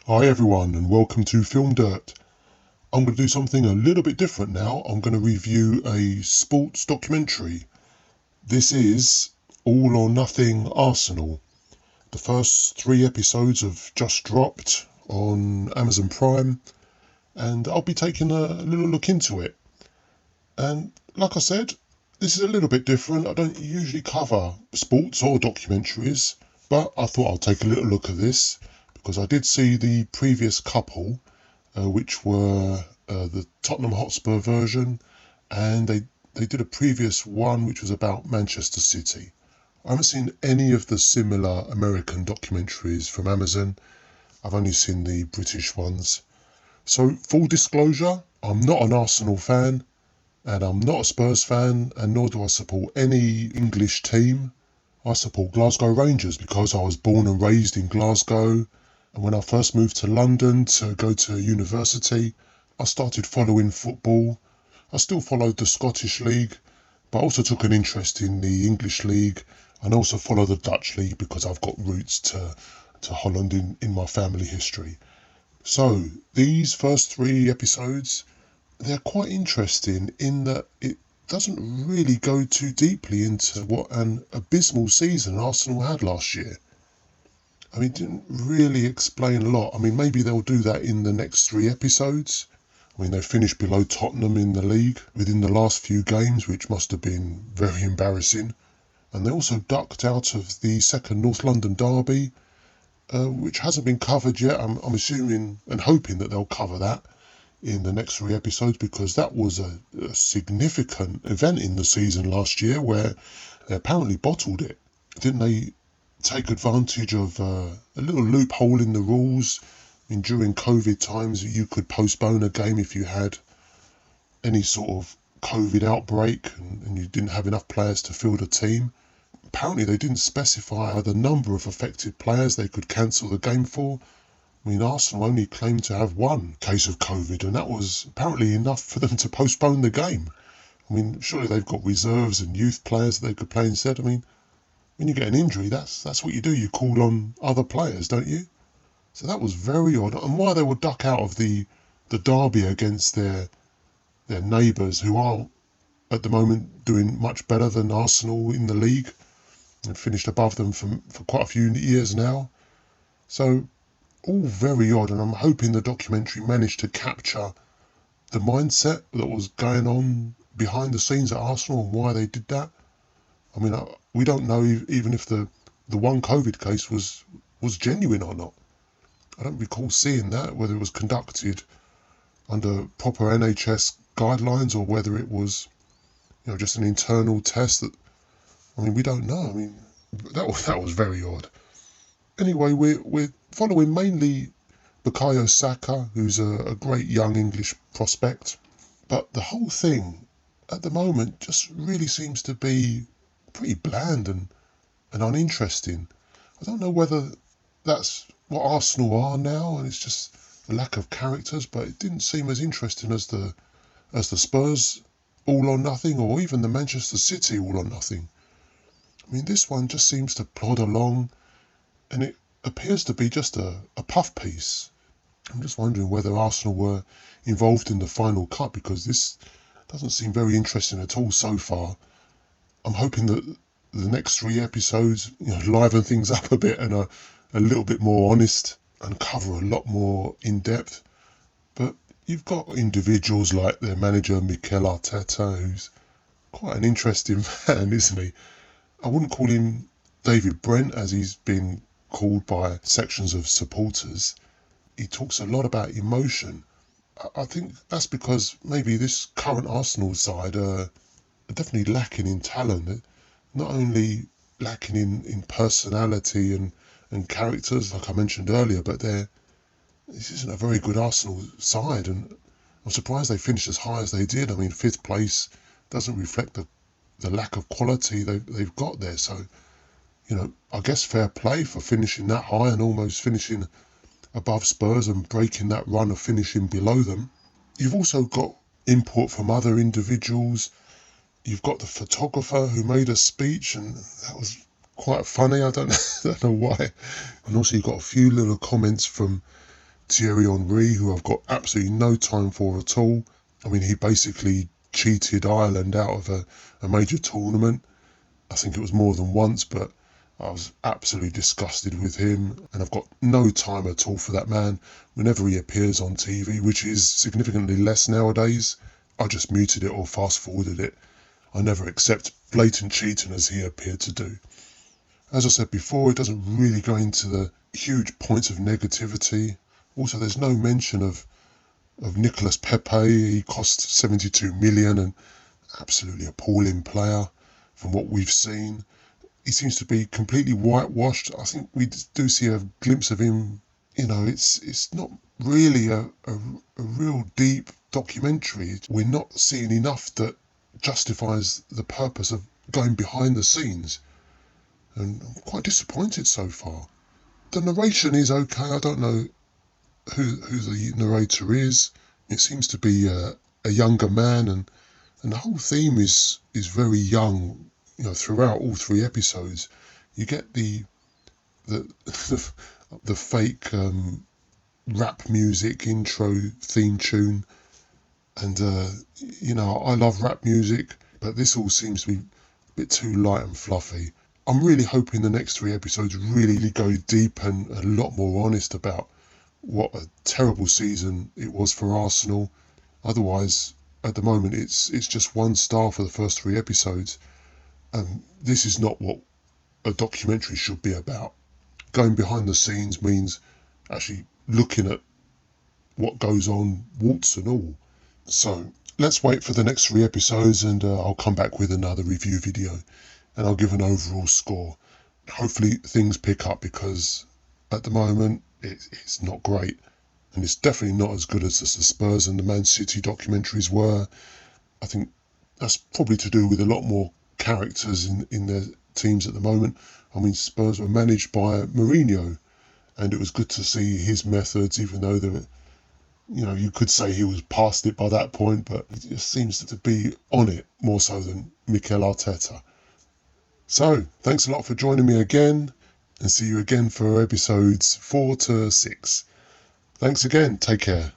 Hi everyone and welcome to Film Dirt. I'm going to do something a little bit different now. I'm going to review a sports documentary. This is All or Nothing Arsenal. The first 3 episodes have just dropped on Amazon Prime and I'll be taking a little look into it. And like I said, this is a little bit different. I don't usually cover sports or documentaries, but I thought I'll take a little look at this because I did see the previous couple, which were the Tottenham Hotspur version, and they did a previous one which was about Manchester City. I haven't seen any of the similar American documentaries from Amazon. I've only seen the British ones. So, full disclosure, I'm not an Arsenal fan, and I'm not a Spurs fan, and nor do I support any English team. I support Glasgow Rangers because I was born and raised in Glasgow, and when I first moved to London to go to university, I started following football. I still followed the Scottish League, but I also took an interest in the English League, and also follow the Dutch League because I've got roots to Holland in my family history. So these first 3 episodes, they're quite interesting in that it doesn't really go too deeply into what an abysmal season Arsenal had last year. I mean, it didn't really explain a lot. I mean, maybe they'll do that in the next 3 episodes. I mean, they finished below Tottenham in the league within the last few games, which must have been very embarrassing. And they also ducked out of the second North London derby, which hasn't been covered yet. I'm assuming and hoping that they'll cover that in the next 3 episodes because that was a significant event in the season last year where they apparently bottled it. Didn't they take advantage of a little loophole in the rules? I mean, during COVID times, you could postpone a game if you had any sort of COVID outbreak and you didn't have enough players to field a team. Apparently, they didn't specify the number of affected players they could cancel the game for. I mean, Arsenal only claimed to have one case of COVID, and that was apparently enough for them to postpone the game. I mean, surely they've got reserves and youth players that they could play instead. I mean, when you get an injury, that's what you do. You call on other players, don't you? So that was very odd. And why they would duck out of the derby against their neighbours, who are at the moment doing much better than Arsenal in the league and finished above them for quite a few years now. So all very odd, and I'm hoping the documentary managed to capture the mindset that was going on behind the scenes at Arsenal and why they did that. I mean, we don't know even if the one COVID case was genuine or not. I don't recall seeing that, whether it was conducted under proper NHS guidelines or whether it was, just an internal test that, I mean, we don't know. I mean, that was very odd. Anyway, we're following mainly Bukayo Saka, who's a great young English prospect. But the whole thing at the moment just really seems to be pretty bland and uninteresting. I don't know whether that's what Arsenal are now and it's just a lack of characters, but it didn't seem as interesting as the Spurs All or Nothing or even the Manchester City All or Nothing. I mean, this one just seems to plod along and it appears to be just a puff piece. I'm just wondering whether Arsenal were involved in the final cut because this doesn't seem very interesting at all so far. I'm hoping that the next 3 episodes, liven things up a bit and are a little bit more honest and cover a lot more in depth. But you've got individuals like their manager Mikel Arteta, who's quite an interesting man, isn't he? I wouldn't call him David Brent as he's been called by sections of supporters. He talks a lot about emotion. I think that's because maybe this current Arsenal side are definitely lacking in talent. Not only lacking in personality and characters, like I mentioned earlier, but this isn't a very good Arsenal side. And I'm surprised they finished as high as they did. I mean, 5th place doesn't reflect the lack of quality they've got there. So, I guess fair play for finishing that high and almost finishing above Spurs and breaking that run of finishing below them. You've also got input from other individuals. You've got the photographer who made a speech and that was quite funny. I don't know why. And also you've got a few little comments from Thierry Henry, who I've got absolutely no time for at all. I mean, he basically cheated Ireland out of a major tournament. I think it was more than once, but I was absolutely disgusted with him, and I've got no time at all for that man. Whenever he appears on TV, which is significantly less nowadays, I just muted it or fast forwarded it. I never accept blatant cheating as he appeared to do. As I said before, it doesn't really go into the huge points of negativity. Also, there's no mention of Nicolas Pepe. He cost 72 million and absolutely appalling player from what we've seen. He seems to be completely whitewashed. I think we do see a glimpse of him. You know, it's not really a real deep documentary. We're not seeing enough that justifies the purpose of going behind the scenes. And I'm quite disappointed so far. The narration is okay. I don't know who the narrator is. It seems to be a younger man, and the whole theme is very young. You know, throughout all three episodes, you get the fake rap music intro theme tune, and you know, I love rap music, but this all seems to be a bit too light and fluffy. I'm really hoping the next three episodes really go deep and a lot more honest about what a terrible season it was for Arsenal. Otherwise, at the moment, it's just 1 star for the first 3 episodes. This is not what a documentary should be about. Going behind the scenes means actually looking at what goes on, warts and all. So let's wait for the next 3 episodes, and I'll come back with another review video, and I'll give an overall score. Hopefully things pick up, because at the moment it's not great, and it's definitely not as good as the Spurs and the Man City documentaries were. I think that's probably to do with a lot more characters in their teams at the moment. I mean, Spurs were managed by Mourinho, and it was good to see his methods, even though they were, you know, you could say he was past it by that point, but he just seems to be on it more so than Mikel Arteta. So, thanks a lot for joining me again, and see you again for episodes 4 to 6. Thanks again. Take care.